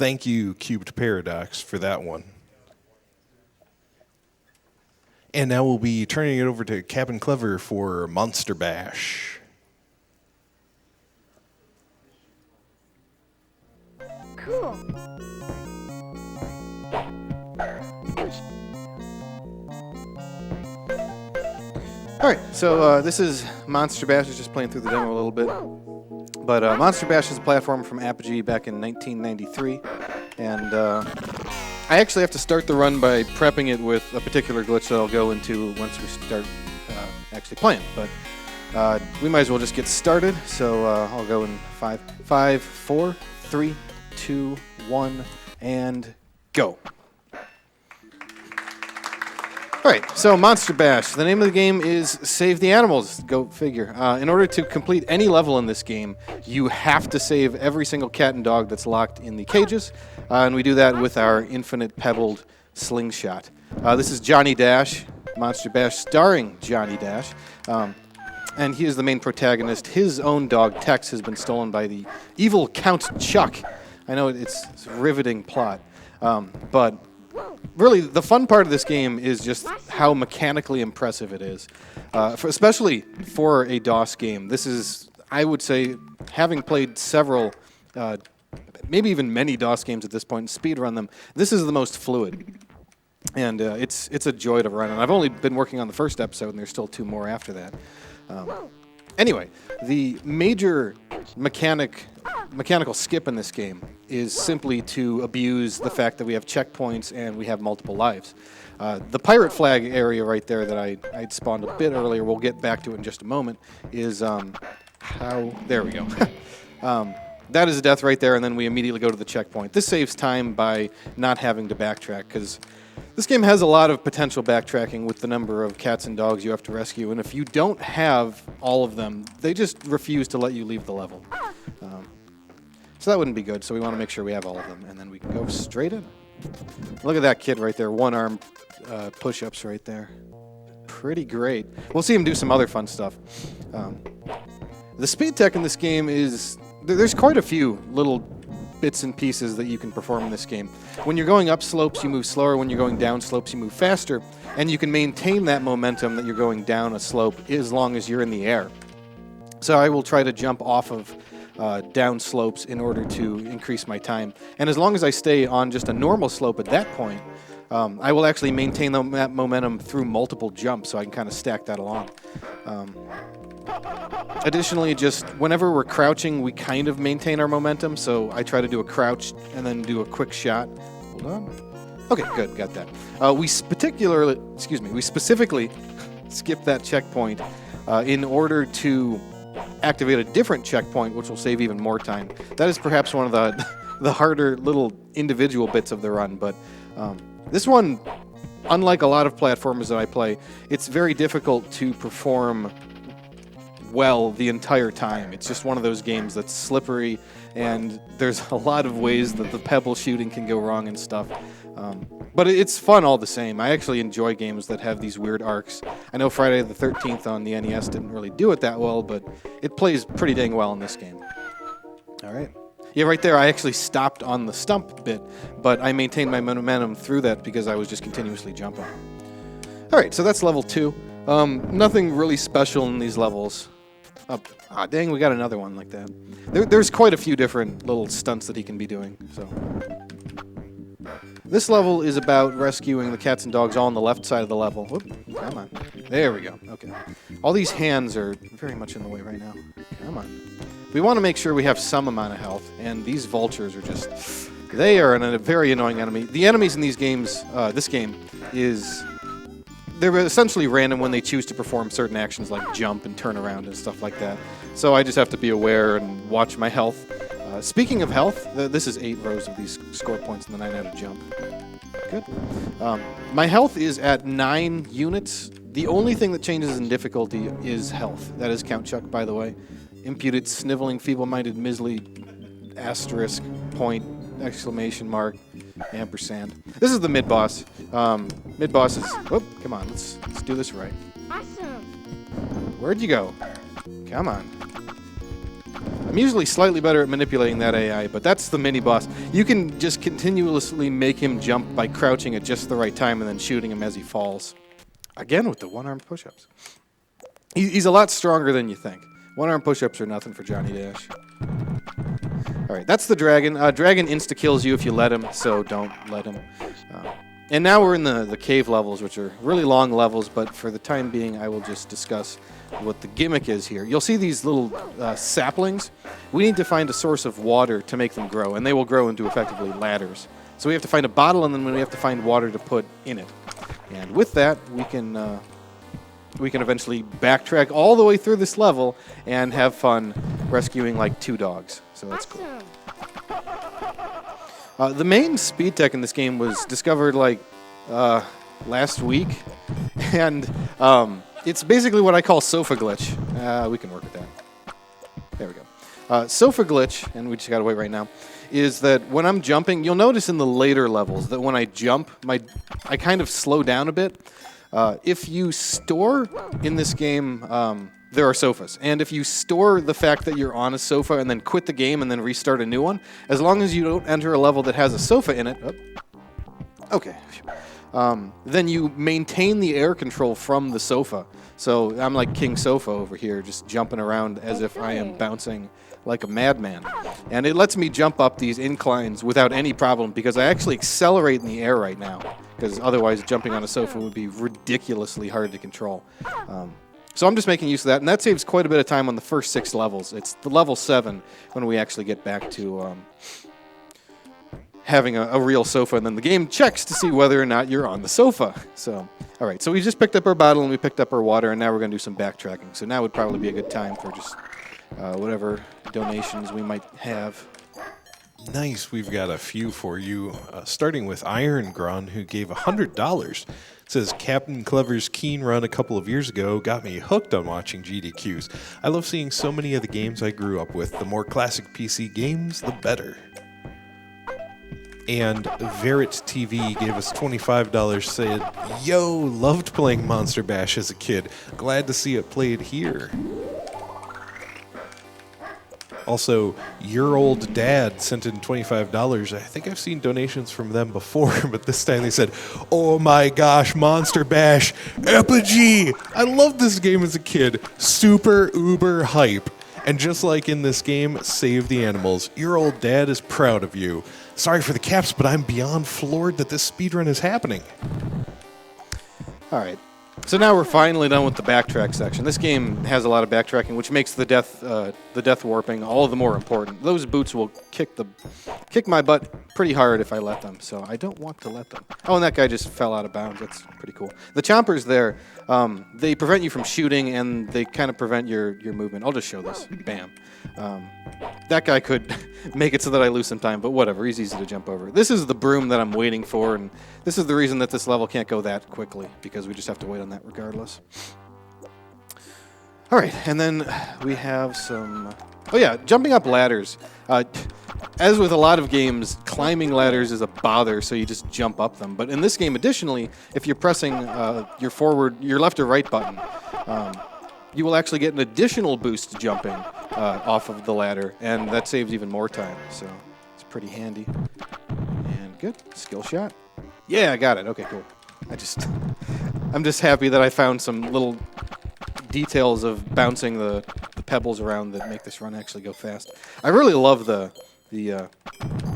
Thank you, Cubed Paradox, for that one. And now we'll be turning it over to CapnClever for Monster Bash. Cool. All right, so this is Monster Bash. I was just playing through the demo a little bit. But Monster Bash is a platform from Apogee back in 1993. And I actually have to start the run by prepping it with a particular glitch that I'll go into once we start actually playing. But we might as well just get started. So I'll go in 5, 4, 3, 2, 1, and go. All right, so Monster Bash. The name of the game is Save the Animals. Go figure. In order to complete any level in this game, you have to save every single cat and dog that's locked in the cages, and we do that with our infinite pebbled slingshot. This is Johnny Dash, Monster Bash starring Johnny Dash, and he is the main protagonist. His own dog, Tex, has been stolen by the evil Count Chuck. I know it's a riveting plot, but really, the fun part of this game is just how mechanically impressive it is, especially for a DOS game. This is, I would say, having played several, maybe even many DOS games at this point and speedrun them, this is the most fluid. And it's a joy to run. And I've only been working on the first episode, and there's still 2 more after that. Anyway, the major mechanical skip in this game is simply to abuse the fact that we have checkpoints and we have multiple lives. The pirate flag area right there that I'd spawned a bit earlier, we'll get back to it in just a moment, is there we go. That is a death right there, and then we immediately go to the checkpoint. This saves time by not having to backtrack, because this game has a lot of potential backtracking with the number of cats and dogs you have to rescue, and if you don't have all of them, they just refuse to let you leave the level. So that wouldn't be good, so we want to make sure we have all of them, and then we can go straight in. Look at that kid right there, one-arm push-ups right there. Pretty great. We'll see him do some other fun stuff. The speed tech in this game is... There's quite a few little bits and pieces that you can perform in this game. When you're going up slopes, you move slower. When you're going down slopes, you move faster. And you can maintain that momentum that you're going down a slope as long as you're in the air. So I will try to jump off of down slopes in order to increase my time. And as long as I stay on just a normal slope at that point, I will actually maintain that momentum through multiple jumps, so I can kind of stack that along. Additionally, just whenever we're crouching, we kind of maintain our momentum, so I try to do a crouch and then do a quick shot. Hold on. Okay, good, got that. We specifically skip that checkpoint in order to activate a different checkpoint, which will save even more time. That is perhaps one of the harder little individual bits of the run, but this one, unlike a lot of platformers that I play, it's very difficult to perform well the entire time. It's just one of those games that's slippery, and there's a lot of ways that the pebble shooting can go wrong and stuff. But it's fun all the same. I actually enjoy games that have these weird arcs. I know Friday the 13th on the NES didn't really do it that well, but it plays pretty dang well in this game. All right. Yeah, right there I actually stopped on the stump bit, but I maintained my momentum through that because I was just continuously jumping. All right, so that's level 2. Nothing really special in these levels. Dang, we got another one like that. There's quite a few different little stunts that he can be doing. So this level is about rescuing the cats and dogs all on the left side of the level. Whoop, come on. There we go. Okay. All these hands are very much in the way right now. Come on. We want to make sure we have some amount of health, and these vultures are just... They are a very annoying enemy. The enemies in these games, this game, is... They're essentially random when they choose to perform certain actions like jump and turn around and stuff like that. So I just have to be aware and watch my health. Speaking of health, this is 8 rows of these score points, and then I know how to jump. Good. My health is at 9 units. The only thing that changes in difficulty is health. That is Count Chuck, by the way. Impudent, sniveling, feeble-minded, miserly, asterisk, point, exclamation mark, ampersand. This is the mid-boss. Mid-boss is... Whoop, come on, let's do this right. Awesome. Where'd you go? Come on. I'm usually slightly better at manipulating that AI, but that's the mini-boss. You can just continuously make him jump by crouching at just the right time and then shooting him as he falls. Again with the one-armed push-ups. He's a lot stronger than you think. One-armed push-ups are nothing for Johnny Dash. All right, that's the dragon. Dragon insta-kills you if you let him, so don't let him. And now we're in the cave levels, which are really long levels, but for the time being, I will just discuss what the gimmick is here. You'll see these little saplings. We need to find a source of water to make them grow, and they will grow into effectively ladders. So we have to find a bottle, and then we have to find water to put in it. And with that, we can eventually backtrack all the way through this level and have fun rescuing like 2 dogs. So that's cool. The main speed tech in this game was discovered like last week, and it's basically what I call sofa glitch. We can work with that. There we go. Sofa glitch, and we just gotta wait right now, is that when I'm jumping, you'll notice in the later levels that when I jump, I kind of slow down a bit. If you store in this game, there are sofas. And if you store the fact that you're on a sofa and then quit the game and then restart a new one, as long as you don't enter a level that has a sofa in it, then you maintain the air control from the sofa. So I'm like King Sofa over here, just jumping around as if I am bouncing like a madman. And it lets me jump up these inclines without any problem because I actually accelerate in the air right now, because otherwise jumping on a sofa would be ridiculously hard to control. So I'm just making use of that, and that saves quite a bit of time on the first 6 levels. It's the level 7 when we actually get back to having a real sofa, and then the game checks to see whether or not you're on the sofa. So, all right, so we just picked up our bottle and we picked up our water, and now we're going to do some backtracking. So now would probably be a good time for just whatever donations we might have. Nice. We've got a few for you, starting with Iron Grun, who gave $100. Says, CapnClever's Keen run a couple of years ago got me hooked on watching GDQs. I love seeing so many of the games I grew up with. The more classic PC games, the better. And Verit TV gave us $25, said, yo, loved playing Monster Bash as a kid. Glad to see it played here. Also, Your Old Dad sent in $25. I think I've seen donations from them before, but this time they said, oh my gosh, Monster Bash, Epigee! I loved this game as a kid. Super uber hype. And just like in this game, save the animals. Your Old Dad is proud of you. Sorry for the caps, but I'm beyond floored that this speedrun is happening. All right. So now we're finally done with the backtrack section. This game has a lot of backtracking, which makes the death warping all the more important. Those boots will kick my butt pretty hard if I let them, so I don't want to let them. Oh, and that guy just fell out of bounds. That's pretty cool. The chompers there, they prevent you from shooting, and they kind of prevent your movement. I'll just show this. Bam. That guy could make it so that I lose some time, but whatever. He's easy to jump over. This is the broom that I'm waiting for, and this is the reason that this level can't go that quickly, because we just have to wait on that regardless. All right, and then we have some... Oh yeah, jumping up ladders. As with a lot of games, climbing ladders is a bother, so you just jump up them. But in this game, additionally, if you're pressing your left or right button, you will actually get an additional boost jumping off of the ladder, and that saves even more time, so it's pretty handy. And good. Skill shot. Yeah, I got it. Okay, cool. I'm just happy that I found some little details of bouncing the pebbles around that make this run actually go fast. I really love the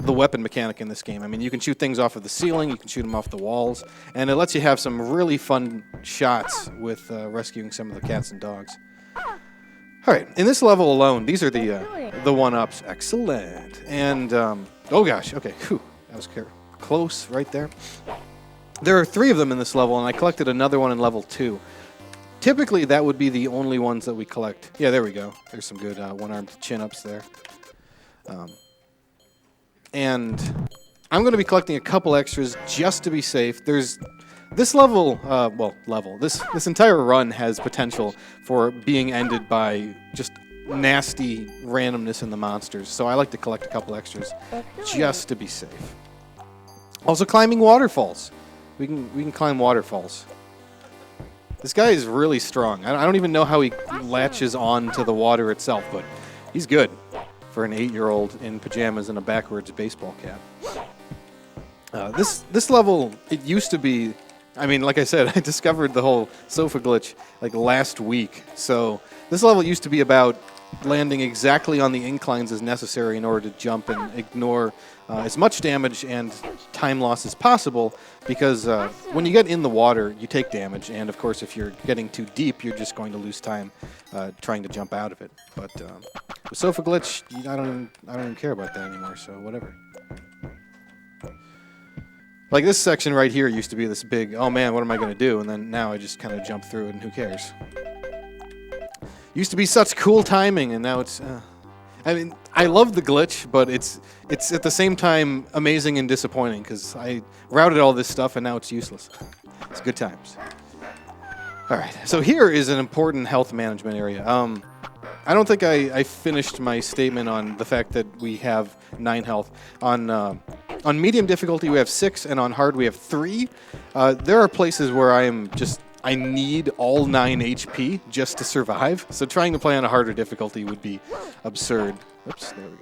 weapon mechanic in this game. I mean, you can shoot things off of the ceiling, you can shoot them off the walls, and it lets you have some really fun shots with rescuing some of the cats and dogs. All right, in this level alone, these are the one-ups. Excellent. And, oh gosh, okay, whew, that was close right there. There are 3 of them in this level, and I collected another one in level 2. Typically, that would be the only ones that we collect. Yeah, there we go. There's some good one-armed chin-ups there. And I'm going to be collecting a couple extras just to be safe. There's this level, this entire run has potential for being ended by just nasty randomness in the monsters. So I like to collect a couple extras just to be safe. Also, climbing waterfalls. We can climb waterfalls. This guy is really strong. I don't even know how he latches on to the water itself, but he's good. for an 8-year-old in pajamas and a backwards baseball cap. This level, it used to be, I mean, like I said, I discovered the whole sofa glitch like last week. So this level used to be about landing exactly on the inclines as necessary in order to jump and ignore as much damage and time loss as possible, because when you get in the water, you take damage, and of course, if you're getting too deep, you're just going to lose time trying to jump out of it. But with sofa glitch, I don't even care about that anymore, so whatever. Like this section right here used to be this big, oh man, what am I going to do? And then now I just kind of jump through it, and who cares? Used to be such cool timing, and now it's... I mean, I love the glitch, but it's at the same time amazing and disappointing, because I routed all this stuff, and now it's useless. It's good times. All right, so here is an important health management area. I don't think I finished my statement on the fact that we have 9 health. On medium difficulty, we have 6, and on hard, we have 3. There are places where I need all 9 HP just to survive. So trying to play on a harder difficulty would be absurd. Oops, there we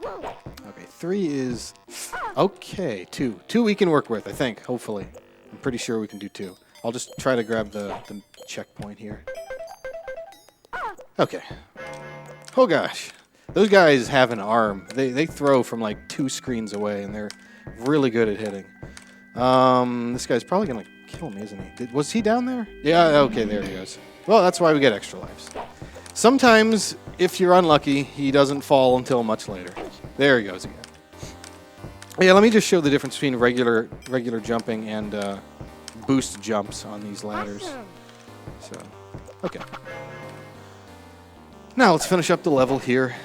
go. Okay, 3 is... Okay, 2. 2 we can work with, I think, hopefully. I'm pretty sure we can do 2. I'll just try to grab the checkpoint here. Okay. Oh gosh. Those guys have an arm. They throw from like 2 screens away, and they're really good at hitting. This guy's probably going to kill me, isn't he? Was he down there? Yeah, okay, there he goes. Well, that's why we get extra lives. Sometimes, if you're unlucky, he doesn't fall until much later. There he goes again. Yeah, let me just show the difference between regular jumping and boost jumps on these ladders. So, okay. Now, let's finish up the level here.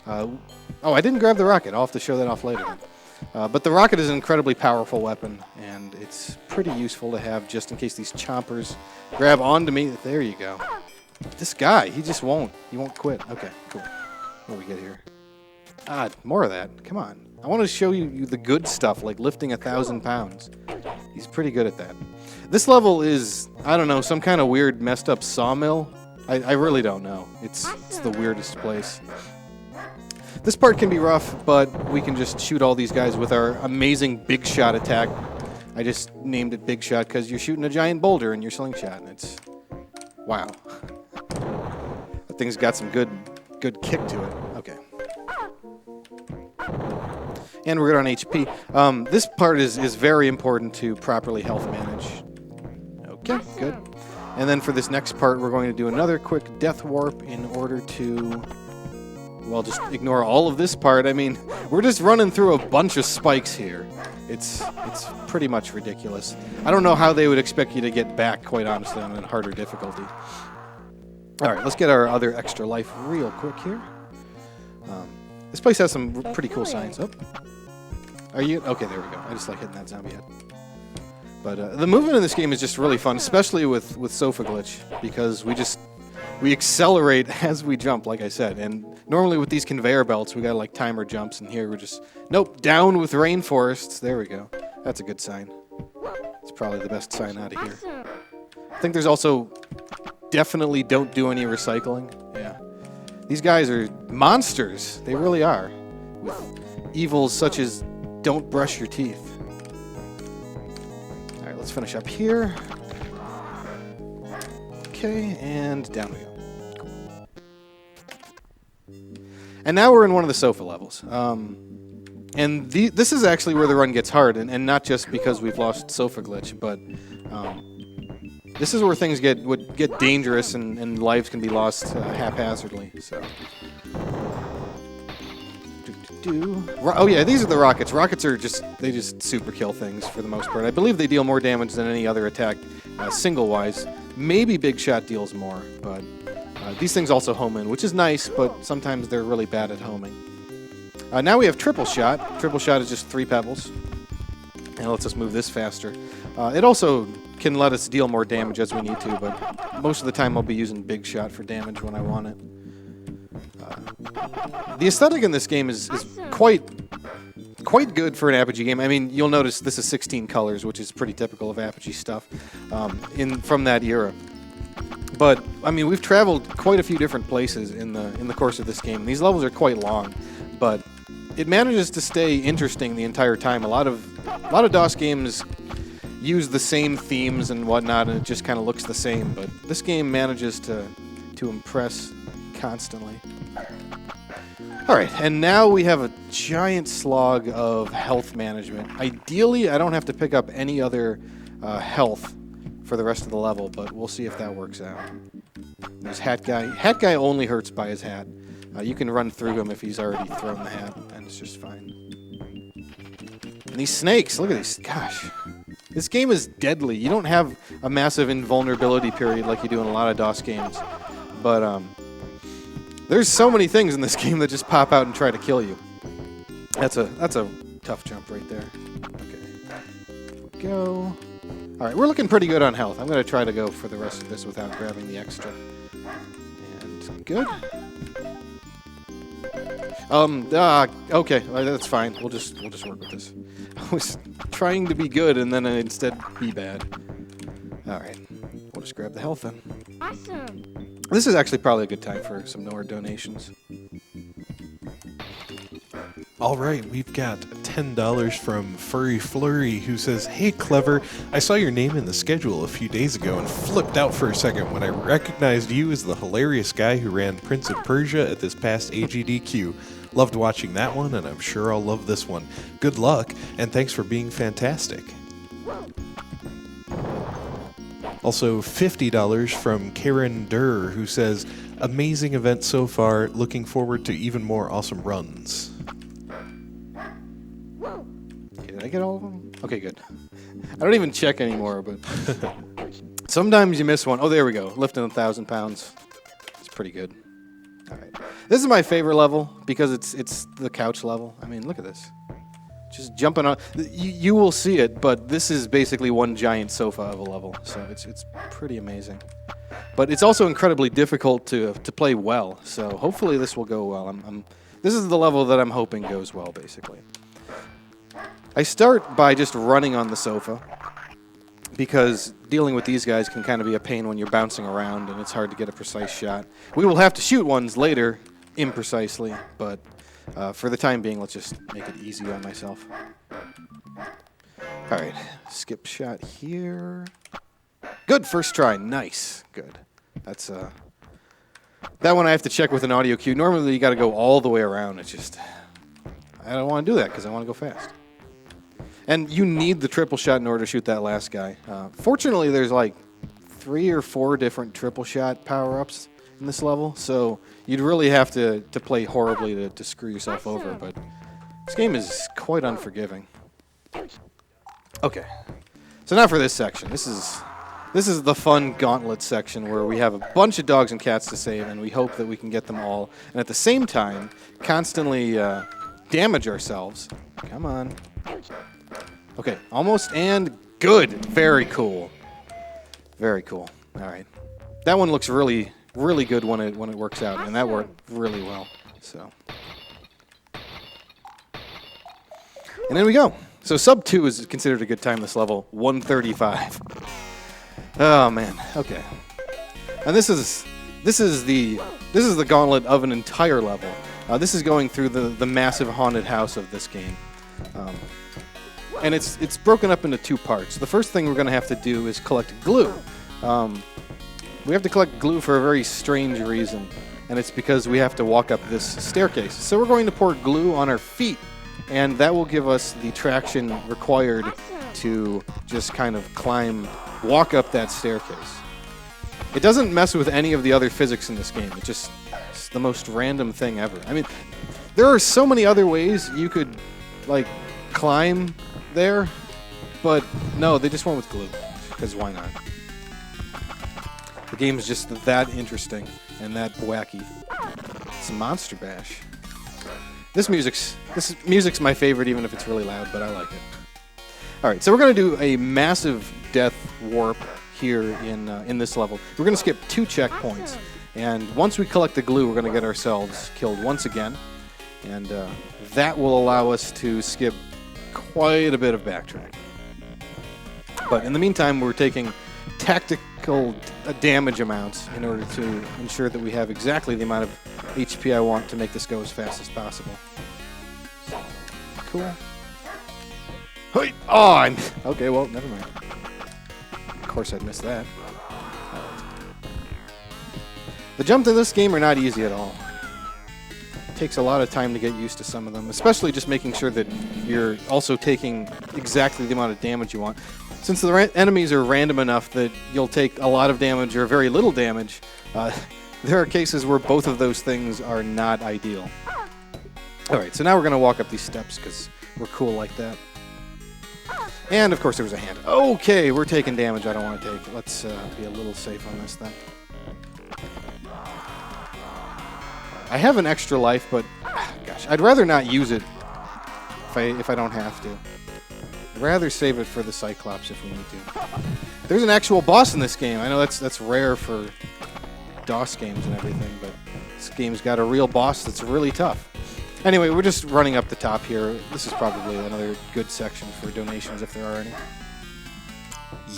Oh, I didn't grab the rocket. I'll have to show that off later. But the rocket is an incredibly powerful weapon, and it's pretty useful to have just in case these chompers grab onto me. There you go. This guy, he just won't. He won't quit. Okay, cool. What do we get here? Ah, more of that. Come on. I want to show you the good stuff, like lifting 1,000 pounds. He's pretty good at that. This level is, I don't know, some kind of weird messed up sawmill. I really don't know. It's the weirdest place. This part can be rough, but we can just shoot all these guys with our amazing big shot attack. I just named it big shot because you're shooting a giant boulder in your slingshot, and it's... Wow. That thing's got some good kick to it. Okay. And we're good on HP. This part is very important to properly health manage. Okay, good. And then for this next part, we're going to do another quick death warp in order to... Well, just ignore all of this part. I mean, we're just running through a bunch of spikes here. It's pretty much ridiculous. I don't know how they would expect you to get back, quite honestly, on a harder difficulty. All right, let's get our other extra life real quick here. This place has some pretty cool signs. Oh. Are you... Okay, there we go. I just like hitting that zombie head. But the movement in this game is just really fun, especially with Sofa Glitch, because we accelerate as we jump, like I said. And normally with these conveyor belts, we got like timer jumps, and here we're just, nope, down with rainforests. There we go. That's a good sign. It's probably the best sign out of here. I think there's also definitely don't do any recycling. Yeah. These guys are monsters. They really are. With evils such as don't brush your teeth. All right, let's finish up here. Okay, and down we go. And now we're in one of the sofa levels. And this is actually where the run gets hard, and not just because we've lost Sofa Glitch, but this is where things would get dangerous and lives can be lost haphazardly. So, oh yeah, these are the rockets. Rockets are just super kill things for the most part. I believe they deal more damage than any other attack single wise. Maybe Big Shot deals more, but these things also home in, which is nice, but sometimes they're really bad at homing. Now we have Triple Shot. Triple Shot is just 3 pebbles, and it lets us move this faster. It also can let us deal more damage as we need to, but most of the time I'll be using Big Shot for damage when I want it. The aesthetic in this game is quite good for an Apogee game. I mean, you'll notice this is 16 colors, which is pretty typical of Apogee stuff from that era. But I mean, we've traveled quite a few different places in the course of this game. These levels are quite long, but it manages to stay interesting the entire time. A lot of DOS games use the same themes and whatnot, and it just kind of looks the same. But this game manages to impress constantly. All right, and now we have a giant slog of health management. Ideally, I don't have to pick up any other health for the rest of the level, but we'll see if that works out. There's Hat Guy. Hat Guy only hurts by his hat. You can run through him if he's already thrown the hat, and it's just fine. And these snakes, look at these. Gosh, this game is deadly. You don't have a massive invulnerability period like you do in a lot of DOS games, but there's so many things in this game that just pop out and try to kill you. That's a tough jump right there. Okay, go. All right, we're looking pretty good on health. I'm going to try to go for the rest of this without grabbing the extra. And good. Okay, that's fine. We'll just work with this. I was trying to be good and then I instead be bad. All right, we'll just grab the health then. Awesome. This is actually probably a good time for some more donations. All right, we've got $10 from Furry Flurry, who says, "Hey, Clever, I saw your name in the schedule a few days ago and flipped out for a second when I recognized you as the hilarious guy who ran Prince of Persia at this past AGDQ. Loved watching that one, and I'm sure I'll love this one. Good luck, and thanks for being fantastic." Also, $50 from Karen Durr, who says, "Amazing event so far. Looking forward to even more awesome runs." Did I get all of them? Okay, good. I don't even check anymore, but sometimes you miss one. Oh, there we go. Lifting 1,000 pounds. It's pretty good. All right. This is my favorite level because it's the couch level. I mean, look at this. Just jumping on. You will see it, but this is basically one giant sofa of a level, so it's pretty amazing. But it's also incredibly difficult to play well, so hopefully this will go well. This is the level that I'm hoping goes well, basically. I start by just running on the sofa because dealing with these guys can kind of be a pain when you're bouncing around and it's hard to get a precise shot. We will have to shoot ones later, imprecisely, but for the time being, let's just make it easy on myself. All right, skip shot here. Good, first try, nice, good. That's that one I have to check with an audio cue. Normally you got to go all the way around. It's just I don't want to do that because I want to go fast. And you need the triple shot in order to shoot that last guy. Fortunately, there's like 3 or 4 different triple shot power-ups in this level, so you'd really have to play horribly to screw yourself over, but this game is quite unforgiving. Okay, so now for this section. This is the fun gauntlet section where we have a bunch of dogs and cats to save, and we hope that we can get them all, and at the same time, constantly damage ourselves. Come on. Okay, almost, and good. Very cool. Very cool. All right. That one looks really, really good when it works out, and that worked really well. So, and there we go. So sub 2 is considered a good time this level. 135. Oh man. Okay. And this is the gauntlet of an entire level. This is going through the massive haunted house of this game. And it's broken up into 2 parts. The first thing we're going to have to do is collect glue. We have to collect glue for a very strange reason, and it's because we have to walk up this staircase. So we're going to pour glue on our feet, and that will give us the traction required to just kind of walk up that staircase. It doesn't mess with any of the other physics in this game. It's the most random thing ever. I mean, there are so many other ways you could, like, climb there, but no, they just went with glue, because why not? The game is just that interesting and that wacky. It's Monster Bash. This music's my favorite, even if it's really loud, but I like it. All right, so we're going to do a massive death warp here in this level. We're going to skip 2 checkpoints, and once we collect the glue, we're going to get ourselves killed once again, and that will allow us to skip quite a bit of backtracking. But in the meantime, we're taking identical damage amounts in order to ensure that we have exactly the amount of HP I want to make this go as fast as possible. Cool. Hey! Oh, okay, well, never mind. Of course I'd miss that. The jumps in this game are not easy at all. It takes a lot of time to get used to some of them, especially just making sure that you're also taking exactly the amount of damage you want. Since the enemies are random enough that you'll take a lot of damage or very little damage, there are cases where both of those things are not ideal. Alright, so now we're going to walk up these steps because we're cool like that. And, of course, there was a hand. Okay, we're taking damage I don't want to take. Let's be a little safe on this then. I have an extra life, but, gosh, I'd rather not use it if I don't have to. I'd rather save it for the Cyclops if we need to. There's an actual boss in this game. I know that's rare for DOS games and everything, but this game's got a real boss that's really tough. Anyway, we're just running up the top here. This is probably another good section for donations if there are any.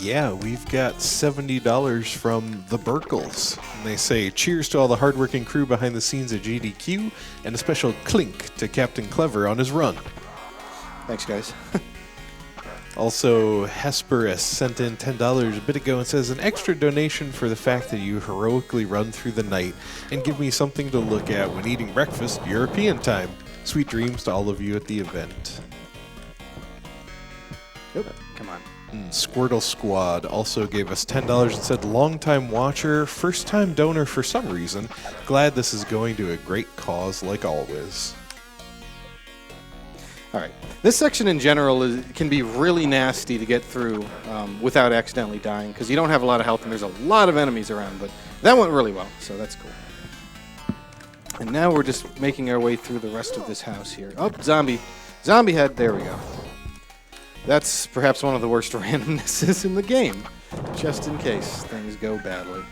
Yeah, we've got $70 from the Burkles. And they say, cheers to all the hardworking crew behind the scenes at GDQ, and a special clink to CapnClever on his run. Thanks, guys. Also, Hesperus sent in $10 a bit ago and says, an extra donation for the fact that you heroically run through the night and give me something to look at when eating breakfast European time. Sweet dreams to all of you at the event. Yep. Come on. Squirtle Squad also gave us $10 and said, long-time watcher, first-time donor for some reason. Glad this is going to a great cause like always. All right. This section in general can be really nasty to get through without accidentally dying because you don't have a lot of health and there's a lot of enemies around, but that went really well, so that's cool. And now we're just making our way through the rest of this house here. Oh, zombie. Zombie head. There we go. That's perhaps one of the worst randomnesses in the game, just in case things go badly.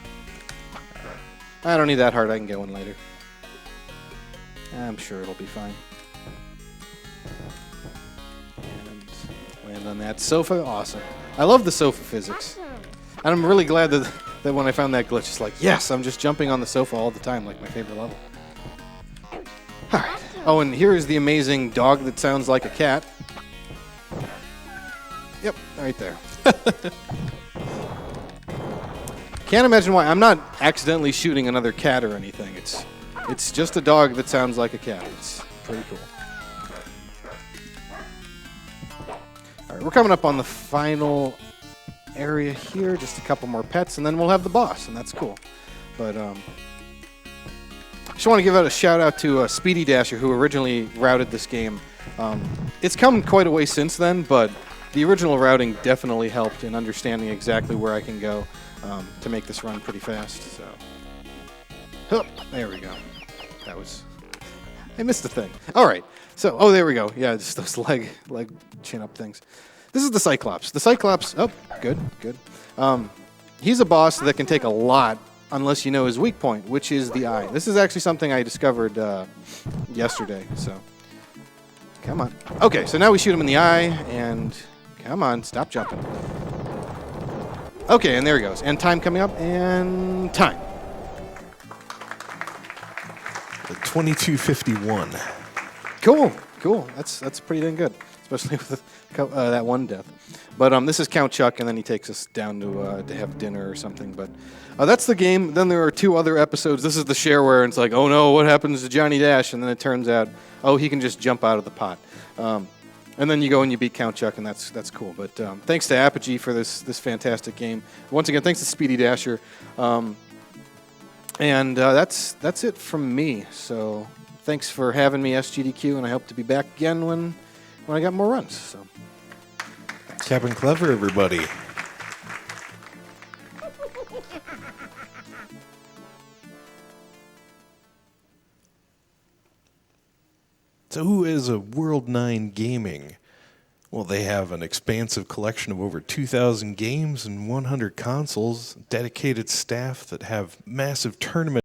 I don't need that heart. I can get one later. I'm sure it'll be fine. And land on that sofa. Awesome. I love the sofa physics. And I'm really glad that when I found that glitch, it's like, yes, I'm just jumping on the sofa all the time, like my favorite level. All right. Oh, and here is the amazing dog that sounds like a cat. Yep, right there. Can't imagine why. I'm not accidentally shooting another cat or anything. It's just a dog that sounds like a cat. It's pretty cool. All right, we're coming up on the final area here. Just a couple more pets, and then we'll have the boss, and that's cool. But I just want to give out a shout out to Speedy Dasher, who originally routed this game. It's come quite a way since then, but the original routing definitely helped in understanding exactly where I can go to make this run pretty fast. So, oh, there we go. That was... I missed a thing. All right. So, oh, there we go. Yeah, just those leg chin-up things. This is the Cyclops. The Cyclops... Oh, good. He's a boss that can take a lot unless you know his weak point, which is the eye. This is actually something I discovered yesterday, so... Come on. Okay, so now we shoot him in the eye, and... Come on, stop jumping. Okay, and there he goes. And time coming up, and time. 22:51. Cool. That's pretty dang good, especially with that one death. But this is Count Chuck, and then he takes us down to have dinner or something. But that's the game. Then there are 2 other episodes. This is the shareware, and it's like, oh no, what happens to Johnny Dash? And then it turns out, oh, he can just jump out of the pot. And then you go and you beat Count Chuck, and that's cool. But thanks to Apogee for this fantastic game. Once again, thanks to Speedy Dasher. And that's it from me. So thanks for having me, SGDQ, and I hope to be back again when I got more runs. So CapnClever, everybody. So who is a World 9 Gaming? Well, they have an expansive collection of over 2,000 games and 100 consoles, dedicated staff that have massive tournament